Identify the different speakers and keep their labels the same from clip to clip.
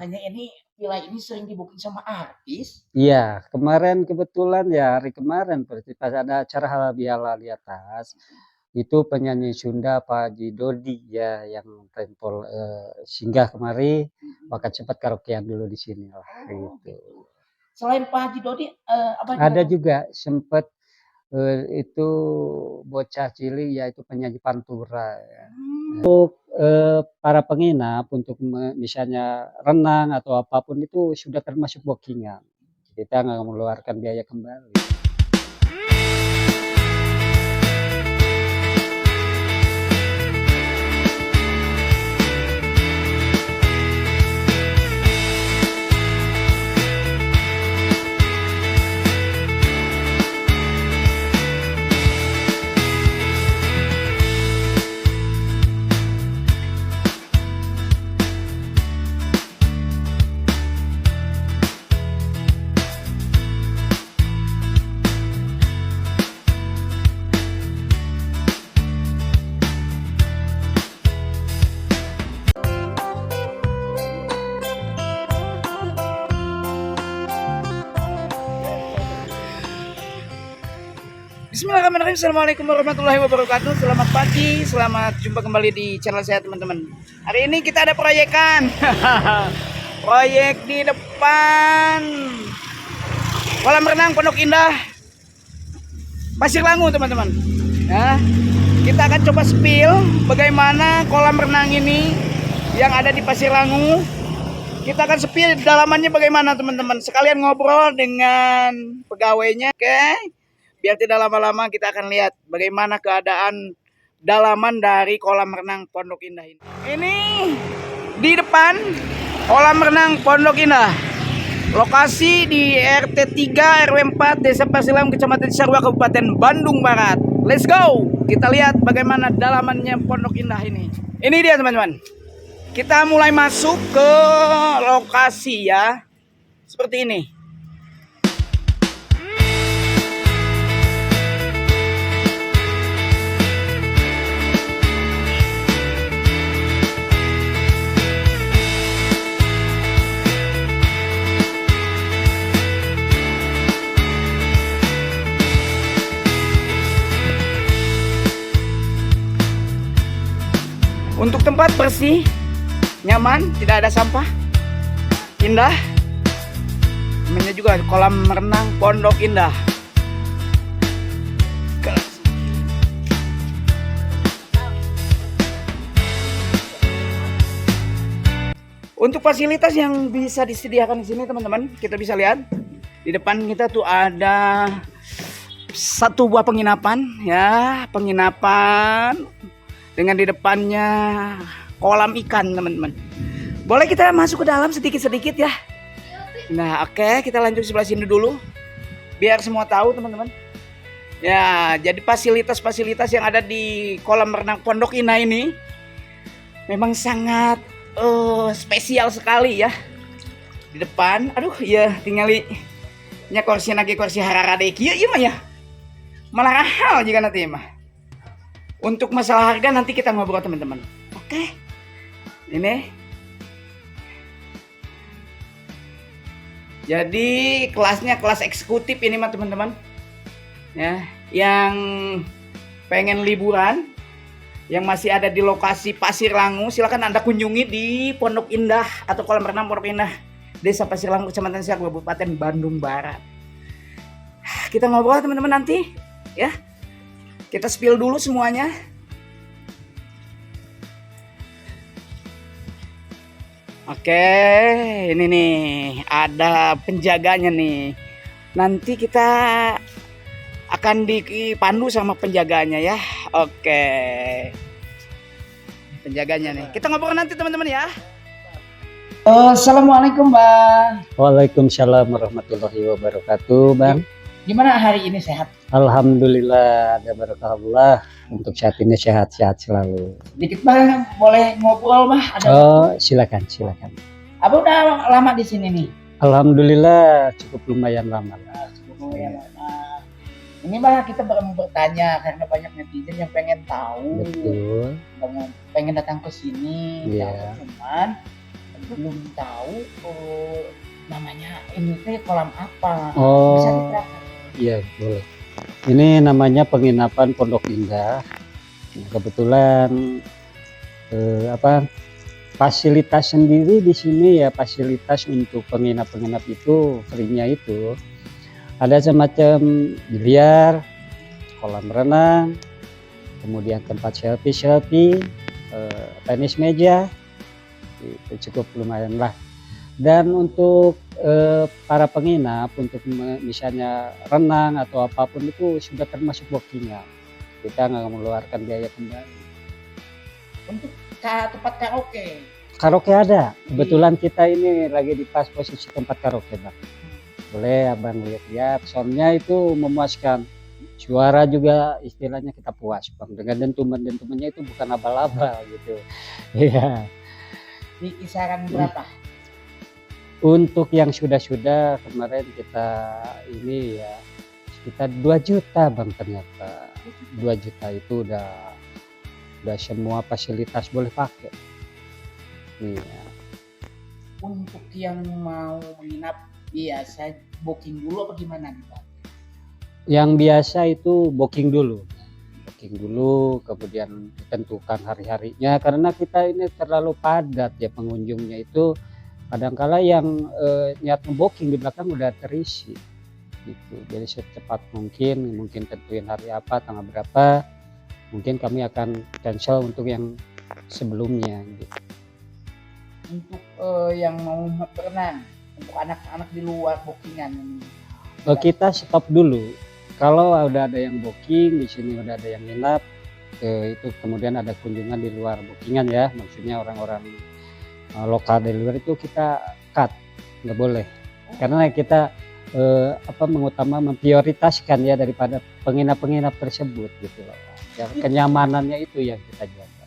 Speaker 1: Makanya ini villa ini sering di-booking sama artis?
Speaker 2: Iya, kemarin kebetulan ya hari kemarin berarti pas ada acara halal bihalal di atas, itu penyanyi Sunda Pak Haji Dodi ya yang tempel singgah kemari, maka cepat karaokean dulu di sini lah
Speaker 1: Oh,
Speaker 2: gitu.
Speaker 1: gitu. Selain Pak Haji Dodi, apa
Speaker 2: Ada
Speaker 1: juga?
Speaker 2: juga sempat itu bocah cilik yaitu penyanyi Pantura ya.
Speaker 1: Hmm.
Speaker 2: Para penginap untuk misalnya renang atau apapun itu sudah termasuk bookingan. Kita nggak mengeluarkan biaya kembali.
Speaker 1: Bismillahirrahmanirrahim. Assalamualaikum warahmatullahi wabarakatuh. Selamat pagi, selamat jumpa kembali di channel saya teman-teman. Hari ini kita ada proyekan. Proyek di depan kolam renang Pondok Indah Pasir Langu teman-teman. Ya, kita akan coba spill bagaimana kolam renang ini yang ada di Pasir Langu. Kita akan spill dalamannya bagaimana teman-teman. Sekalian ngobrol dengan pegawainya, oke? Biar tidak lama-lama kita akan lihat bagaimana keadaan dalaman dari kolam renang Pondok Indah ini. Ini di depan kolam renang Pondok Indah. Lokasi di RT 3 RW 4 Desa Pasir Langu Kecamatan Cisarua Kabupaten Bandung Barat. Let's go. Kita lihat bagaimana dalamannya Pondok Indah ini. Ini dia teman-teman. Kita mulai masuk ke lokasi ya. Seperti ini. Untuk tempat bersih, nyaman, tidak ada sampah, indah. Namanya juga kolam renang Pondok Indah. Untuk fasilitas yang bisa disediakan di sini teman-teman, kita bisa lihat di depan kita tuh ada satu buah penginapan ya, penginapan dengan di depannya kolam ikan teman-teman. Boleh kita masuk ke dalam sedikit-sedikit ya. Nah oke, kita lanjut sebelah sini dulu biar semua tahu teman-teman. Ya, jadi fasilitas-fasilitas yang ada di kolam renang Pondok Indah ini memang sangat spesial sekali ya. Di depan, aduh ya tinggali nya kursi hararade kieu ieu mah ya. Malah mahal jika nanti mah. Untuk masalah harga nanti kita ngobrol teman-teman. Oke. Ini. Jadi kelasnya kelas eksekutif ini mah teman-teman. Ya, yang pengen liburan, yang masih ada di lokasi Pasir Langu, silakan Anda kunjungi di Pondok Indah atau kolam renang Pondok Indah, Desa Pasir Langu, Kecamatan Cisarua, Kabupaten Bandung Barat. Kita ngobrol teman-teman nanti, ya. Kita spill dulu semuanya. Oke, ini nih ada penjaganya nih. Nanti kita akan dipandu sama penjaganya ya. Oke. Penjaganya nih. Kita ngobrol nanti teman-teman ya. Assalamualaikum Bang.
Speaker 2: Waalaikumsalam warahmatullahi wabarakatuh, Bang.
Speaker 1: Gimana hari ini, sehat?
Speaker 2: Alhamdulillah, ada berkah Allah. Untuk saat ini sehat-sehat selalu.
Speaker 1: Dikit Bang, boleh ngobrol Bah?
Speaker 2: Silakan.
Speaker 1: Abang udah lama di sini nih?
Speaker 2: Alhamdulillah, cukup lumayan lama.
Speaker 1: Cukup lumayan lama. Ini Bah, kita mau bertanya karena banyak netizen yang pengen tahu.
Speaker 2: Betul.
Speaker 1: Pengen datang ke sini.
Speaker 2: Iya.
Speaker 1: Cuman belum tahu namanya ini teh kolam apa. Bisa
Speaker 2: Oh,
Speaker 1: diterangkan?
Speaker 2: iya boleh. Ini namanya penginapan Pondok Indah. Nah, kebetulan apa fasilitas sendiri di sini ya, fasilitas untuk penginap-penginap itu free-nya itu ada semacam biliar, kolam renang, kemudian tempat selfie, tenis meja, itu cukup lumayan lah. Dan untuk para penginap untuk misalnya renang atau apapun itu sudah termasuk bookingan. Kita nggak mengeluarkan biaya kembali.
Speaker 1: Untuk tempat karaoke.
Speaker 2: Karaoke ada. Kebetulan kita ini lagi di pas posisi tempat karaoke, Bang. Boleh abang lihat-lihat, soundnya itu memuaskan. Suara juga istilahnya kita puas, Bang. Dengan dentuman-dentumannya itu bukan abal-abal gitu. Iya.
Speaker 1: Di kisaran berapa?
Speaker 2: Untuk yang sudah kemarin kita ini ya sekitar 2 juta Bang, ternyata 2 juta itu udah semua fasilitas boleh pakai. Iya.
Speaker 1: Untuk yang mau menginap biasa booking dulu apa gimana nih Pak?
Speaker 2: Yang biasa itu booking dulu, kemudian ditentukan hari-harinya karena kita ini terlalu padat ya pengunjungnya itu. Kadangkala yang niat booking di belakang udah terisi gitu. Jadi secepat mungkin tentuin hari apa, tanggal berapa, mungkin kami akan cancel untuk yang sebelumnya gitu.
Speaker 1: Untuk yang mau berenang, untuk anak-anak di luar bookingan ini.
Speaker 2: Kita stop dulu. Kalau udah ada yang booking di sini, udah ada yang nginap, itu kemudian ada kunjungan di luar bookingan ya, maksudnya orang-orang lokal dari luar itu kita cut, nggak boleh. Karena kita memprioritaskan ya daripada penginap-penginap tersebut gitu loh. Ya, kenyamanannya itu yang kita jaga.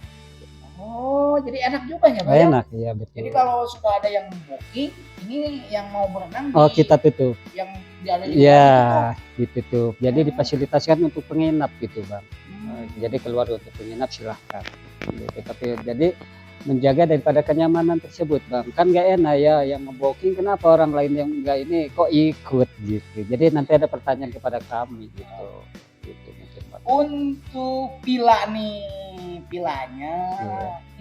Speaker 1: Oh, jadi enak juga ya Pak?
Speaker 2: Enak ya, betul.
Speaker 1: Jadi kalau sudah ada yang booking, ini yang mau berenang
Speaker 2: kita tutup.
Speaker 1: Yang ada di
Speaker 2: ya ditutup. Jadi difasilitasikan untuk penginap gitu Bang. Jadi keluar untuk penginap silahkan. Gitu. Tapi jadi menjaga daripada kenyamanan tersebut Bang, kan nggak enak ya yang ngebooking kenapa orang lain yang enggak ini kok ikut gitu, jadi nanti ada pertanyaan kepada kami gitu mungkin Bang.
Speaker 1: Untuk villa nih, villanya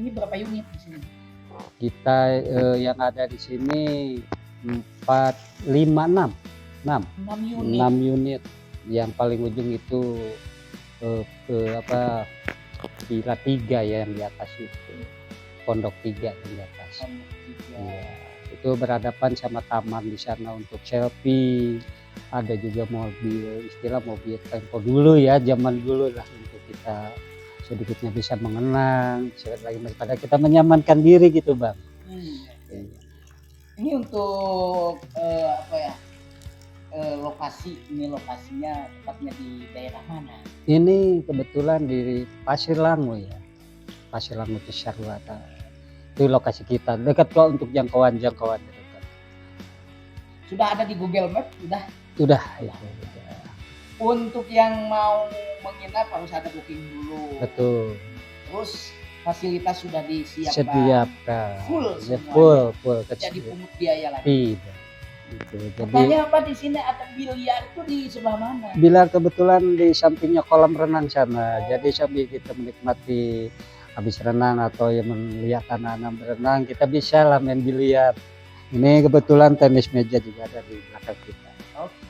Speaker 1: ini berapa unit di sini?
Speaker 2: Kita yang ada di sini 4, 5, 6 unit. Yang paling ujung itu villa 3 ya yang di atas itu. Pondok 3 di atas. Ya, itu berhadapan sama taman di sana untuk selfie. Ada juga mobil, istilah mobil tempo dulu ya, zaman dulu lah untuk kita sedikitnya bisa mengenang, lagi daripada kita menyamankan diri gitu Bang.
Speaker 1: Ini untuk lokasi, ini lokasinya tepatnya di daerah mana?
Speaker 2: Ini kebetulan di Pasir Langu ya. Pasir Langu Cisarua. Itu lokasi kita, dekat kok untuk jangkauan dekat.
Speaker 1: Sudah ada di Google Map?
Speaker 2: Sudah.
Speaker 1: Untuk yang mau menginap harus ada booking dulu.
Speaker 2: Betul.
Speaker 1: Terus fasilitas sudah disiapkan.
Speaker 2: Sediakan.
Speaker 1: Full.
Speaker 2: Jadi
Speaker 1: pungut biaya lagi.
Speaker 2: Tidak. Gitu.
Speaker 1: Jadi apa di sini ada biliar itu di sebelah mana?
Speaker 2: Biliar kebetulan di sampingnya kolam renang sana. Jadi sambil kita menikmati habis renang atau yang melihat anak-anak berenang, kita bisa lah main biliar. Ini kebetulan tenis meja juga ada di belakang kita.
Speaker 1: Oke.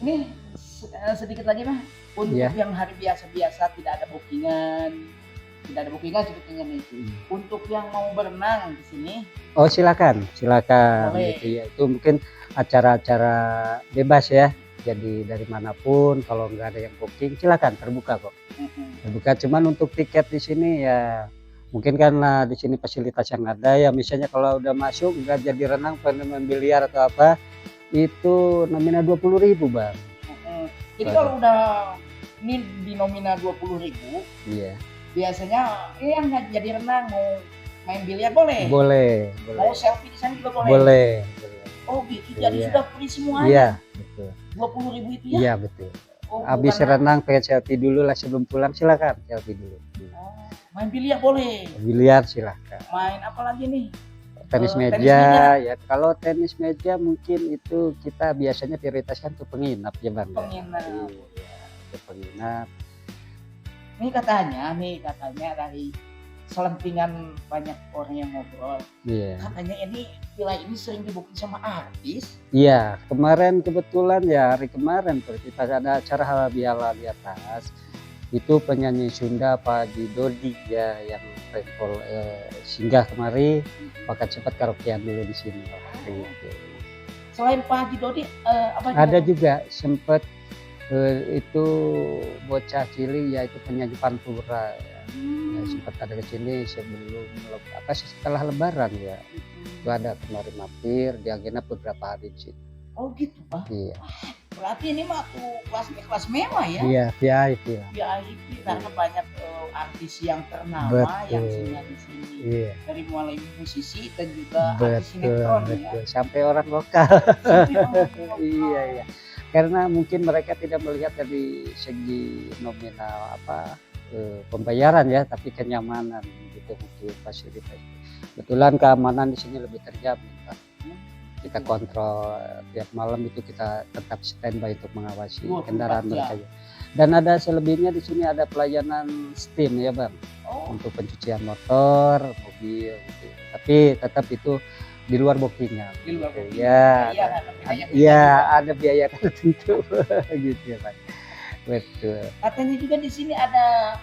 Speaker 1: Ini sedikit lagi Mas, untuk yang hari biasa-biasa tidak ada bookingan sebetulnya nih. Untuk yang mau berenang di sini. Oh silakan.
Speaker 2: Gitu ya. Itu mungkin acara-acara bebas ya. Jadi dari manapun kalau nggak ada yang booking silakan, terbuka kok. Terbuka, cuman untuk tiket di sini ya mungkin karena di sini fasilitas yang ada ya, misalnya kalau udah masuk nggak jadi renang pengen biliar atau apa itu nominal 20.000 Bang.
Speaker 1: Jadi kalau udah ini di nominal 20.000, iya. Biasanya yang nggak jadi renang mau main biliar boleh. Mau selfie di sana juga boleh.
Speaker 2: Boleh.
Speaker 1: Oh gitu, jadi sudah free semuanya.
Speaker 2: Iya, betul.
Speaker 1: 20.000 itu ya?
Speaker 2: Iya betul. Habis renang pengen selfie dulu lah sebelum pulang, silakan selfie dulu.
Speaker 1: Main biliar boleh.
Speaker 2: Biliar silahkan.
Speaker 1: Main apa lagi nih?
Speaker 2: Tenis
Speaker 1: Tenis
Speaker 2: meja
Speaker 1: meja.
Speaker 2: ya. Kalau tenis meja mungkin itu kita biasanya prioritaskan untuk penginap ya Bang. ya.
Speaker 1: Penginap.
Speaker 2: Iya, untuk penginap.
Speaker 1: Nih katanya dari selentingan banyak orang yang ngobrol.
Speaker 2: Iya.
Speaker 1: Katanya ini villa ini sering dibukin sama artis.
Speaker 2: Iya, kemarin kebetulan ya hari kemarin seperti pas ada acara halal bihalal di atas itu penyanyi Sunda Pak Haji Dodi ya yang rempol singgah kemari maka cepat karaokean dulu di sini gitu.
Speaker 1: Selain Pak Haji Dodi, apa
Speaker 2: Ada juga sempat itu bocah cilik yaitu penyanyi Pantura ya. Ya, sempat ada ke sini sebelum setelah lebaran ya. Itu ada kemarin mampir dia genap beberapa hari di situ.
Speaker 1: Oh gitu Pak.
Speaker 2: Iya.
Speaker 1: Berarti ini mah tuh kelas mewah ya.
Speaker 2: Iya, VIP lah.
Speaker 1: VIP karena banyak artis yang ternama
Speaker 2: Betul.
Speaker 1: yang singgah di sini.
Speaker 2: Iya.
Speaker 1: Dari mulai musisi dan juga artis sinetron ya.
Speaker 2: Betul. Sampai orang lokal.
Speaker 1: Sampai orang lokal.
Speaker 2: Iya. Karena mungkin mereka tidak melihat dari segi nominal pembayaran ya, tapi kenyamanan gitu mungkin fasilitas. Kebetulan keamanan di sini lebih terjamin, Pak. Kita kontrol tiap malam itu kita tetap standby untuk mengawasi
Speaker 1: 24
Speaker 2: kendaraan
Speaker 1: jam.
Speaker 2: mereka. Dan ada selebihnya di sini ada pelayanan STEAM ya Bang,
Speaker 1: Oh,
Speaker 2: untuk pencucian motor, mobil gitu. Tapi tetap itu di luar bookingan.
Speaker 1: di luar
Speaker 2: gitu.
Speaker 1: booking.
Speaker 2: Ya,
Speaker 1: Iya, kan, biaya
Speaker 2: iya
Speaker 1: juga.
Speaker 2: ada biaya tertentu gitu ya Bang. Betul.
Speaker 1: Katanya juga di sini ada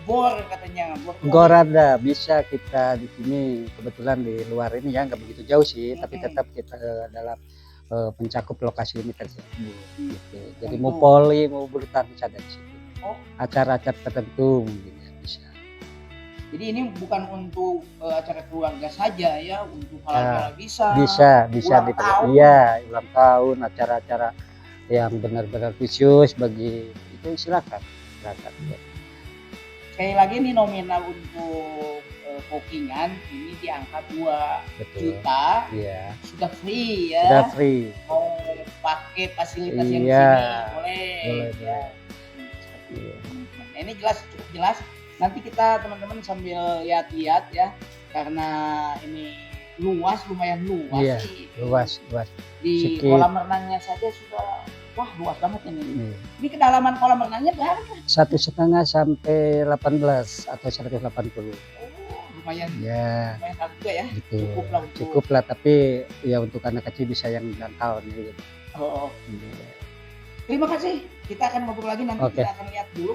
Speaker 1: bor katanya.
Speaker 2: Gor ada, bisa kita di sini kebetulan di luar ini ya nggak begitu jauh sih, tapi tetap kita dalam mencakup lokasi ini tersebut. Gitu. Jadi mau poli mau bulu tangkis ada di situ.
Speaker 1: Oh.
Speaker 2: Acara-acara tertentu mungkin ya bisa.
Speaker 1: Jadi ini bukan untuk acara keluarga saja ya, untuk halal bisa.
Speaker 2: Bisa
Speaker 1: ulang tahun.
Speaker 2: Iya, ulang tahun, acara-acara yang benar-benar khusus bagi itu silakan.
Speaker 1: Sekali lagi nih nominal untuk bookingan ini di angka 2
Speaker 2: Betul.
Speaker 1: juta.
Speaker 2: Iya.
Speaker 1: Sudah free ya.
Speaker 2: Sudah free.
Speaker 1: Mau paket fasilitas yang di
Speaker 2: Iya.
Speaker 1: sini boleh.
Speaker 2: Boleh,
Speaker 1: Ya.
Speaker 2: Iya.
Speaker 1: Nah, ini cukup jelas. Nanti kita teman-teman sambil lihat-lihat ya, karena ini lumayan luas
Speaker 2: Iya,
Speaker 1: sih.
Speaker 2: luas.
Speaker 1: Di
Speaker 2: Sedikit.
Speaker 1: kolam renangnya saja sudah luas banget ini.
Speaker 2: Iya.
Speaker 1: Ini kedalaman kolam renangnya berapa?
Speaker 2: 1,5 sampai 18 atau 180.
Speaker 1: Oh, lumayan
Speaker 2: Ya,
Speaker 1: lumayan juga ya.
Speaker 2: gitu.
Speaker 1: Cukup lah untuk.
Speaker 2: Cukup lah, tapi ya untuk anak kecil bisa yang 9 tahun gitu.
Speaker 1: Oh.
Speaker 2: Iya.
Speaker 1: Terima kasih. Kita akan ngobrol lagi nanti.
Speaker 2: Oke.
Speaker 1: Kita akan lihat dulu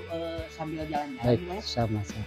Speaker 1: sambil jalan-jalan.
Speaker 2: Baik,
Speaker 1: ya.
Speaker 2: sama-sama.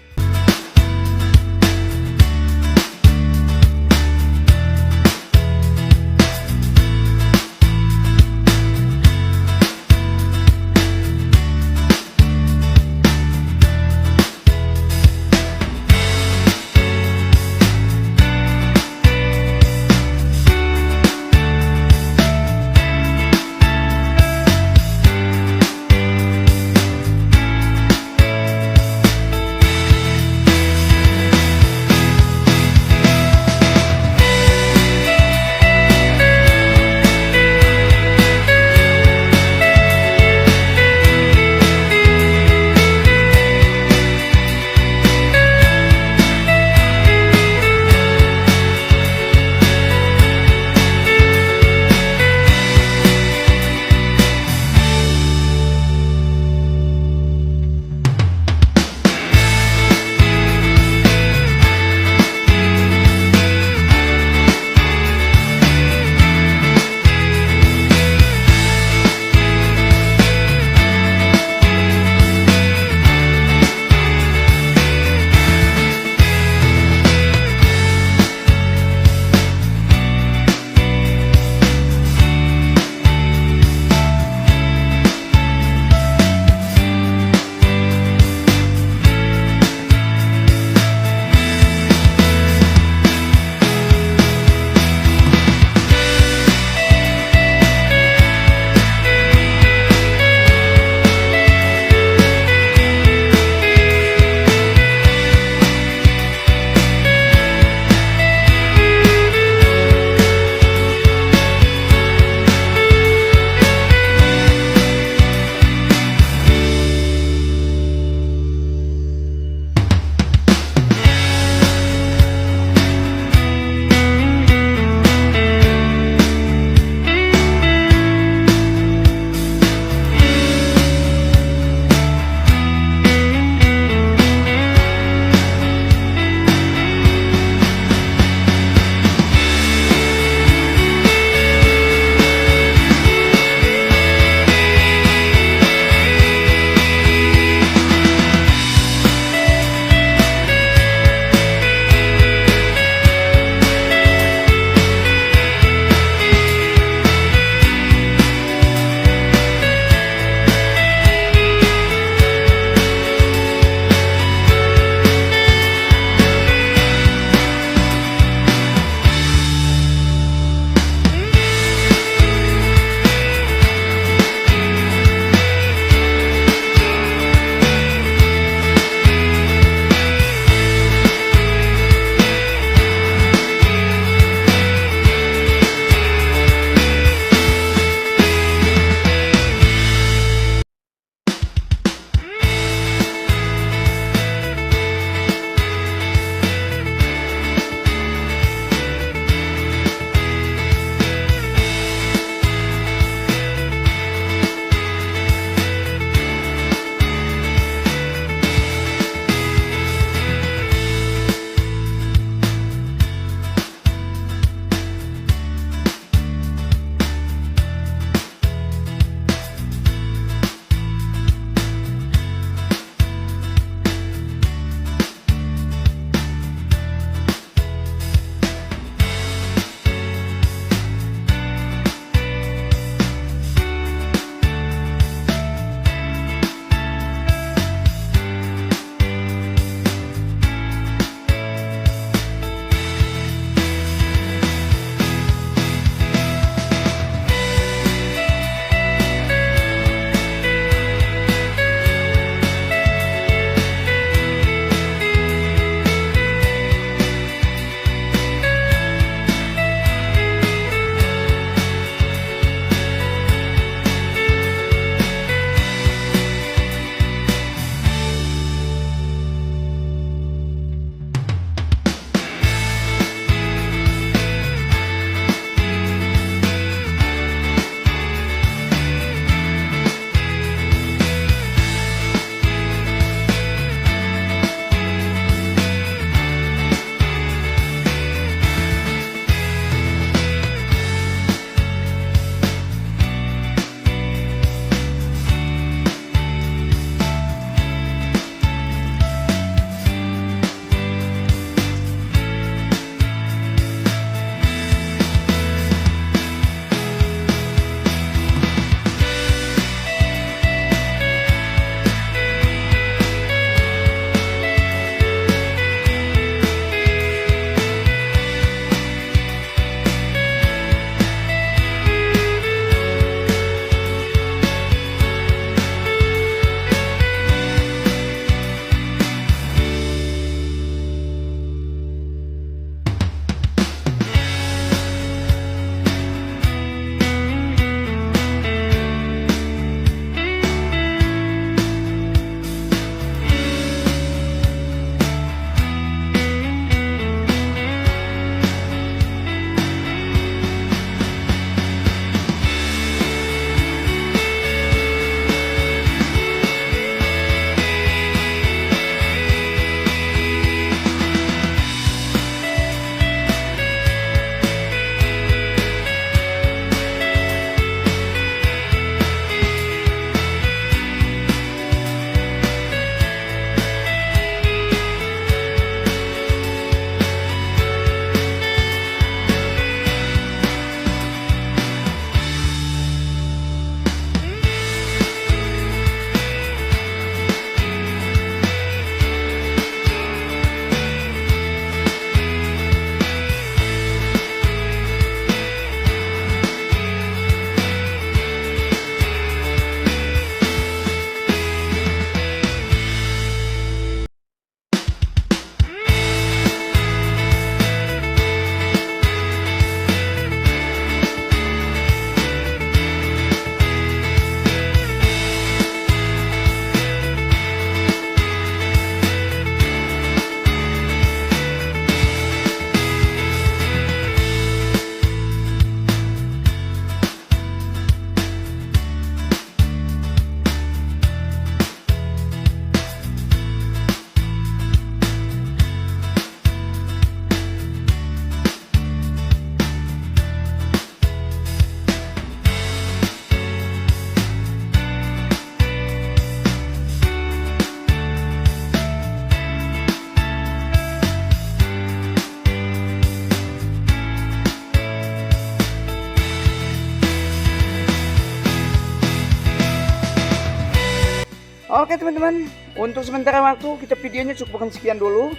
Speaker 1: Oke teman-teman, untuk sementara waktu kita videonya cukupkan sekian dulu.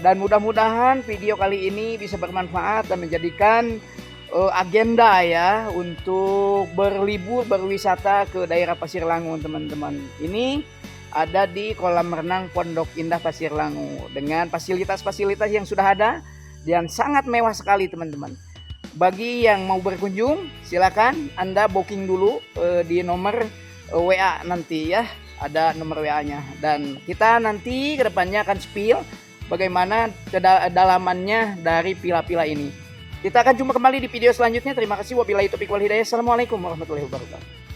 Speaker 1: Dan mudah-mudahan video kali ini bisa bermanfaat dan menjadikan agenda ya untuk berlibur berwisata ke daerah Pasir Langu teman-teman. Ini ada di kolam renang Pondok Indah Pasir Langu dengan fasilitas-fasilitas yang sudah ada dan sangat mewah sekali teman-teman. Bagi yang mau berkunjung silakan Anda booking dulu di nomor WA nanti ya, ada nomor WA-nya, dan kita nanti kedepannya akan spill bagaimana kedalamannya dari pila-pila ini. Kita akan jumpa kembali di video selanjutnya. Terima kasih. Wabillahi taufiq wal hidayah. Assalamualaikum warahmatullahi wabarakatuh.